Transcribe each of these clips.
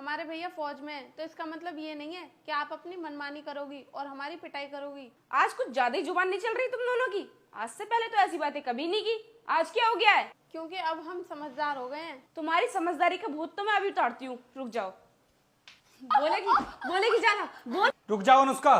हमारे भैया फौज में हैं, तो इसका मतलब ये नहीं है कि आप अपनी मनमानी करोगी और हमारी पिटाई करोगी। आज कुछ ज्यादा ही जुबान नहीं चल रही तुम दोनों की। आज से पहले तो ऐसी बातें कभी नहीं की, आज क्या हो गया है? क्योंकि अब हम समझदार हो गए हैं। तुम्हारी समझदारी का भूत तो मैं अभी उतारती हूँ, रुक जाओ। बोलेगी जाना बोल। रुक जाओ अनुष्का,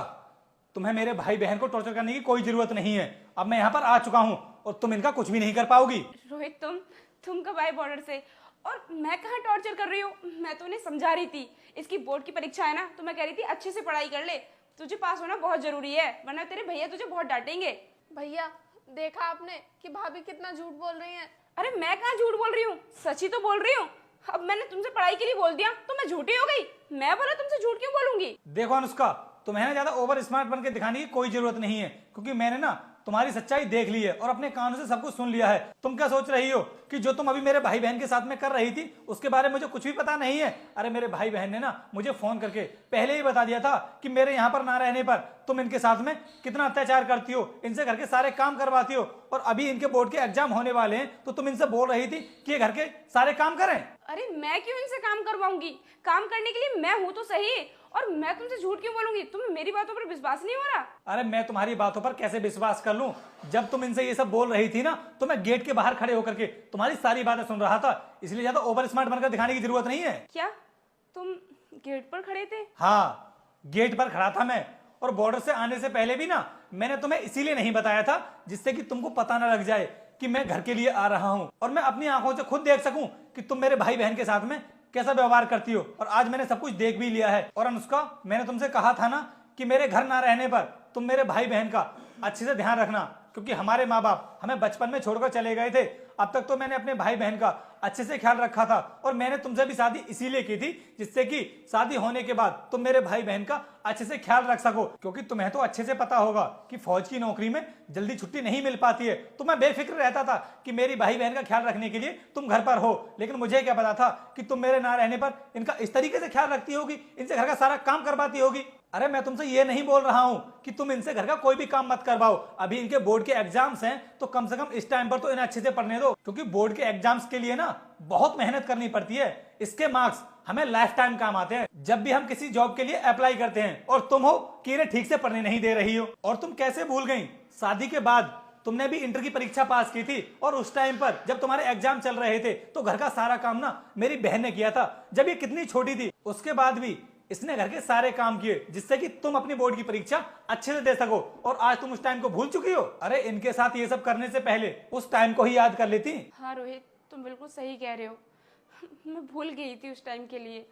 तुम्हें मेरे भाई बहन को टॉर्चर करने की कोई जरूरत नहीं है। अब मैं यहाँ पर आ चुका हूँ और तुम इनका कुछ भी नहीं कर पाओगी। रोहित तुम कब आए बॉर्डर से? और मैं कहाँ टॉर्चर कर रही हूँ? मैं तो उन्हें समझा रही थी, इसकी बोर्ड की परीक्षा है ना, तो मैं कह रही थी अच्छे से पढ़ाई कर ले, तुझे पास होना बहुत जरूरी है, वरना तेरे भैया तुझे बहुत डांटेंगे। भैया देखा आपने कि भाभी कितना झूठ बोल रही हैं। अरे मैं कहाँ झूठ बोल रही हूँ, सच ही तो बोल रही हूँ। अब मैंने तुमसे पढ़ाई के लिए बोल दिया तो मैं झूठी हो गई? मैं बोला तुमसे झूठ क्यों बोलूंगी? देखो अनुष्का, तुम्हें ना ज्यादा ओवर स्मार्ट बन के दिखाने की कोई जरूरत नहीं है, क्योंकि मैंने ना तुम्हारी सच्चाई देख ली है और अपने कानों से सब कुछ सुन लिया है। तुम क्या सोच रही हो कि जो तुम अभी मेरे भाई बहन के साथ में कर रही थी उसके बारे में मुझे कुछ भी पता नहीं है? अरे मेरे भाई बहन ने ना मुझे फोन करके पहले ही बता दिया था कि मेरे यहाँ पर ना रहने पर तुम इनके साथ में कितना अत्याचार करती हो, इनसे घर के सारे काम करवाती हो, और अभी इनके बोर्ड के एग्जाम होने वाले हैं तो तुम इनसे बोल रही थी कि ये घर के सारे काम करें। अरे मैं क्यों इनसे काम करवाऊंगी? काम करने के लिए मैं हूं तो सही, और मैं तुमसे झूठ क्यों बोलूंगी? तुम्हें मेरी बातों पर विश्वास नहीं हो रहा? अरे मैं तुम्हारी बातों पर कैसे विश्वास कर लूं? जब तुम इनसे ये सब बोल रही थी ना तो मैं गेट के बाहर खड़े होकर के तुम्हारी सारी बातें सुन रहा था, इसलिए ज्यादा ओवर स्मार्ट बनकर दिखाने की जरूरत नहीं है। क्या तुम गेट पर खड़े थे? हाँ, गेट पर खड़ा था मैं, और बॉर्डर से आने से पहले भी ना मैंने तुम्हें इसीलिए नहीं बताया था जिससे कि तुमको पता ना लग जाए कि मैं घर के लिए आ रहा हूं और मैं अपनी आंखों से खुद देख सकूं कि तुम मेरे भाई बहन के साथ में कैसा व्यवहार करती हो। और आज मैंने सब कुछ देख भी लिया है। और अनुष्का, मैंने तुमसे कहा था ना कि मेरे घर ना रहने पर तुम मेरे भाई बहन का अच्छे से ध्यान रखना, क्योंकि हमारे माँ बाप हमें बचपन में छोड़कर चले गए थे। अब तक तो मैंने अपने भाई बहन का अच्छे से ख्याल रखा था, और मैंने तुमसे भी शादी इसीलिए की थी जिससे कि शादी होने के बाद तुम मेरे भाई बहन का अच्छे से ख्याल रख सको, क्योंकि तुम्हें तो अच्छे से पता होगा कि फौज की नौकरी में जल्दी छुट्टी नहीं मिल पाती है। तो मैं बेफिक्र रहता था कि मेरी भाई बहन का ख्याल रखने के लिए तुम घर पर हो, लेकिन मुझे क्या पता था कि तुम मेरे ना रहने पर इनका इस तरीके से ख्याल रखती होगी, इनसे घर का सारा काम करवाती होगी। अरे मैं तुमसे ये नहीं बोल रहा हूं कि तुम इनसे घर का कोई भी काम मत करवाओ, अभी इनके बोर्ड के एग्जाम्स हैं तो कम से कम इस टाइम पर तो इन्हें अच्छे से पढ़ने दो, क्योंकि बोर्ड के एग्जाम्स के लिए ना बहुत मेहनत करनी पड़ती है। इसके मार्क्स हमें लाइफ टाइम काम आते हैं जब भी हम किसी जॉब के लिए अप्लाई करते हैं। और तुम हो कि इन्हें ठीक से पढ़ने नहीं दे रही हो। और तुम कैसे भूल गई, शादी के बाद तुमने भी इंटर की परीक्षा पास की थी, और उस टाइम पर जब तुम्हारे एग्जाम चल रहे थे तो घर का सारा काम ना मेरी बहन ने किया था, जब ये कितनी छोटी थी। उसके बाद भी इसने घर के सारे काम किए जिससे कि तुम अपनी बोर्ड की परीक्षा अच्छे से दे सको, और आज तुम उस टाइम को भूल चुकी हो। अरे इनके साथ ये सब करने से पहले उस टाइम को ही याद कर लेती। हाँ रोहित, तुम बिल्कुल सही कह रहे हो, मैं भूल गई थी उस टाइम के लिए।